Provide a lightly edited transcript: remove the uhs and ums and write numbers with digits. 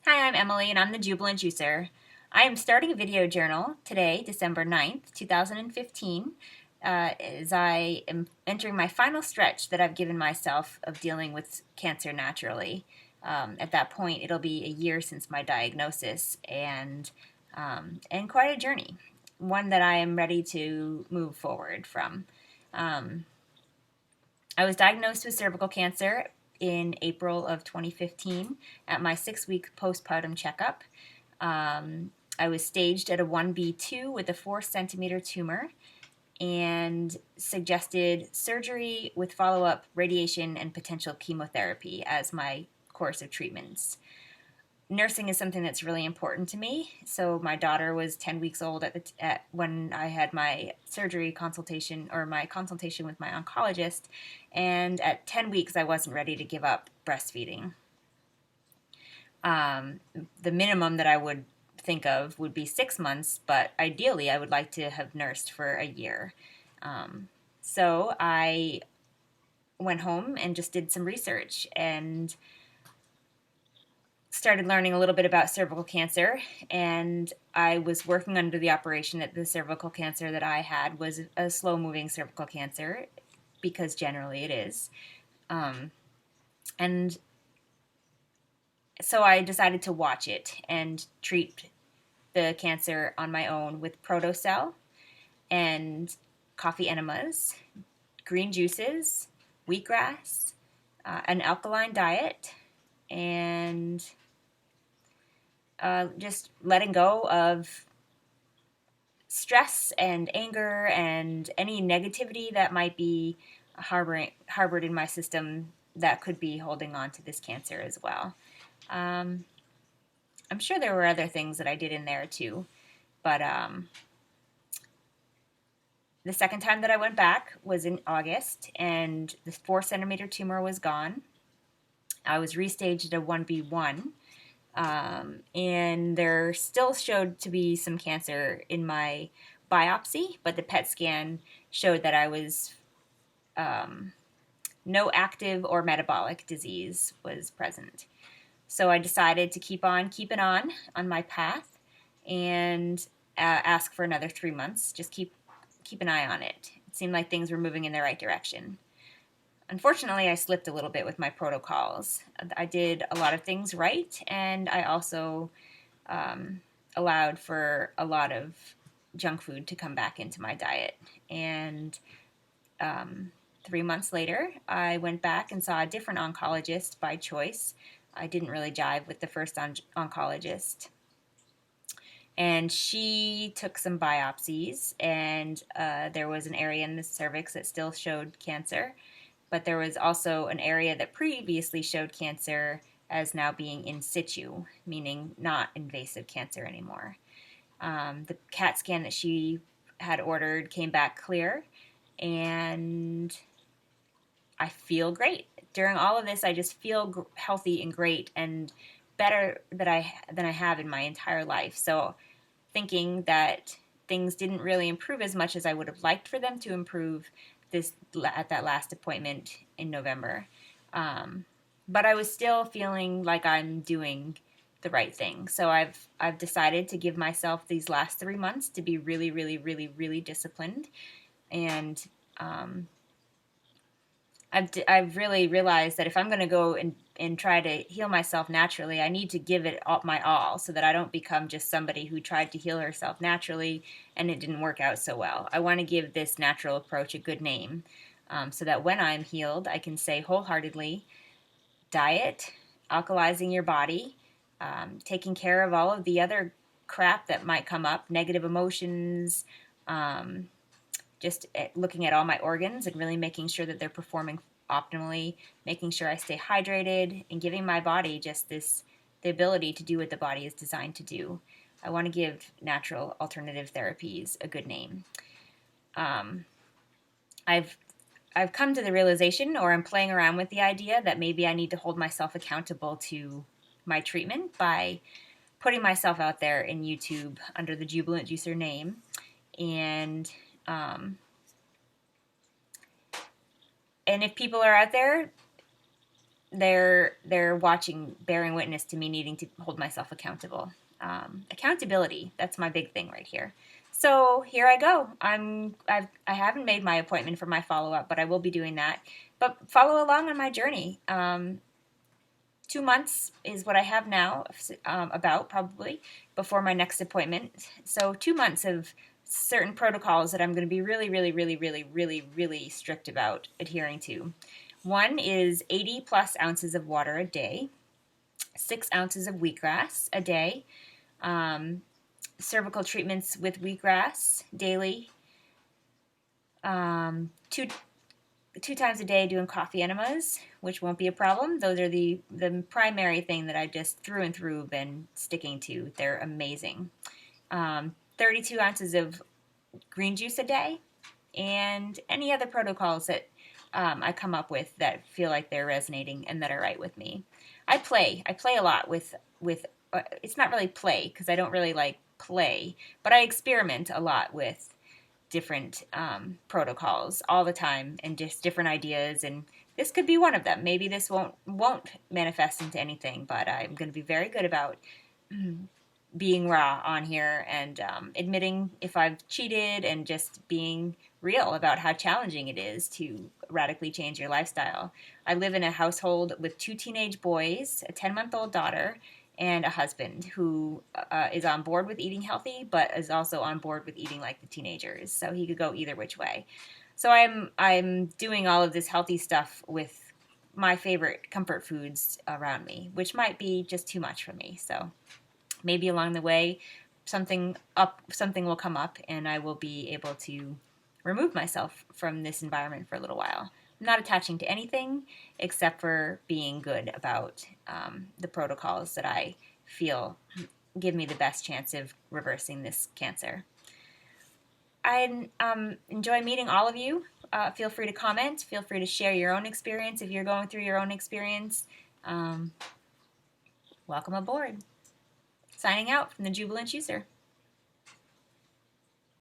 Hi, I'm Emily and I'm the Jubilant Juicer. I am starting a video journal today, December 9th, 2015, as I am entering my final stretch that I've given myself of dealing with cancer naturally. At that point, it'll be a year since my diagnosis and quite a journey, one that I am ready to move forward from. Um, I was diagnosed with cervical cancer in April of 2015 at my 6-week postpartum checkup. I was staged at a 1B2 with a 4 centimeter tumor and suggested surgery with follow up radiation and potential chemotherapy as my course of treatments. Nursing is something that's really important to me. So my daughter was 10 weeks old when I had my surgery consultation or my consultation with my oncologist, and at 10 weeks I wasn't ready to give up breastfeeding. The minimum that I would think of would be 6 months, but ideally I would like to have nursed for a year. So I went home and just did some research and started learning a little bit about cervical cancer, and I was working under the operation that the cervical cancer that I had was a slow moving cervical cancer, because generally it is. And so I decided to watch it and treat the cancer on my own with Protocell and coffee enemas, green juices, wheatgrass, an alkaline diet, and just letting go of stress and anger and any negativity that might be harbored in my system that could be holding on to this cancer as well. Um, I'm sure there were other things that I did in there too, but the second time that I went back was in August, and the 4 centimeter tumor was gone. I was restaged at a 1B1, and there still showed to be some cancer in my biopsy, but the PET scan showed that I was no active or metabolic disease was present. So I decided to keep on keeping on my path and ask for another 3 months. Just keep an eye on it. It seemed like things were moving in the right direction. Unfortunately, I slipped a little bit with my protocols. I did a lot of things right, and I also allowed for a lot of junk food to come back into my diet. And 3 months later, I went back and saw a different oncologist by choice. I didn't really jive with the first oncologist. And she took some biopsies, and there was an area in the cervix that still showed cancer, but there was also an area that previously showed cancer as now being in situ, meaning not invasive cancer anymore. The CAT scan that she had ordered came back clear, and I feel great. During all of this, I just feel healthy and great and better than I have in my entire life. So thinking that things didn't really improve as much as I would have liked for them to improve this at that last appointment in November. But I was still feeling like I'm doing the right thing. So I've decided to give myself these last 3 months to be really, really, really, really disciplined, and um, I've really realized that if I'm going to go and try to heal myself naturally, I need to give it all, my all, so that I don't become just somebody who tried to heal herself naturally and it didn't work out so well. I want to give this natural approach a good name, so that when I'm healed, I can say wholeheartedly: diet, alkalizing your body, taking care of all of the other crap that might come up, negative emotions, um, just looking at all my organs and really making sure that they're performing optimally, making sure I stay hydrated, and giving my body just the ability to do what the body is designed to do. I want to give natural alternative therapies a good name. Um, I've I've come to the realization, or I'm playing around with the idea, that maybe I need to hold myself accountable to my treatment by putting myself out there in YouTube under the Jubilant Juicer name, and um, and if people are out there they're watching, bearing witness to me needing to hold myself accountable. Accountability, that's my big thing right here. So here I go. I haven't made my appointment for my follow up, but I will be doing that. But follow along on my journey. 2 months is what I have now, about probably before my next appointment. So 2 months of certain protocols that I'm going to be really, really, really, really, really, really strict about adhering to. One is 80 plus ounces of water a day, 6 ounces of wheatgrass a day, cervical treatments with wheatgrass daily, two times a day doing coffee enemas, which won't be a problem. Those are the primary thing that I just through and through been sticking to. They're amazing. 32 ounces of green juice a day, and any other protocols that I come up with that feel like they're resonating and that are right with me. I play a lot with it's not really play because I don't really like play, but I experiment a lot with different protocols all the time and just different ideas, and this could be one of them. Maybe this won't manifest into anything, but I'm going to be very good about being raw on here and admitting if I've cheated and just being real about how challenging it is to radically change your lifestyle. I live in a household with 2 teenage boys, a 10-month-old daughter, and a husband who is on board with eating healthy, but is also on board with eating like the teenagers. So he could go either which way. So I'm doing all of this healthy stuff with my favorite comfort foods around me, which might be just too much for me. So maybe along the way something will come up and I will be able to remove myself from this environment for a little while. I'm not attaching to anything except for being good about the protocols that I feel give me the best chance of reversing this cancer. I enjoy meeting all of you. Feel free to comment. Feel free to share your own experience if you're going through your own experience. Welcome aboard. Signing out from the Jubilant User.